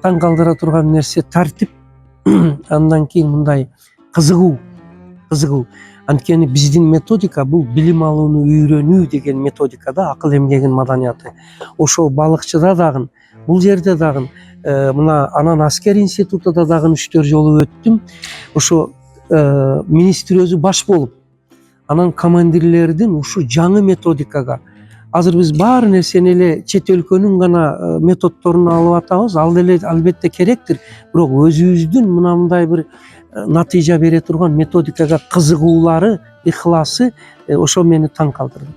Таң калтыра турган нерсе тартип, андан кийин мындай кызыгуу. Анткени биздин методика бул билим алууну үйрөнүү деген методика да, акыл эмгегин маданияты. Ошо балыкчыда дагы, бул жерде дагы, мына анан аскер институтунда дагы 3-4 жолу өттүм. Ошо министр өзү баш болуп, анан командирлердин ушу жаңы методикага, азыр биз баары нерсени эле чет өлкөнүн гана методдорун алып атабыз, ал деле албетте керектир, бирок өзүбүздүн мындай бир натыйжа бере турган методикага кызыгуулары, ыхласы ошо мени таң калтырды.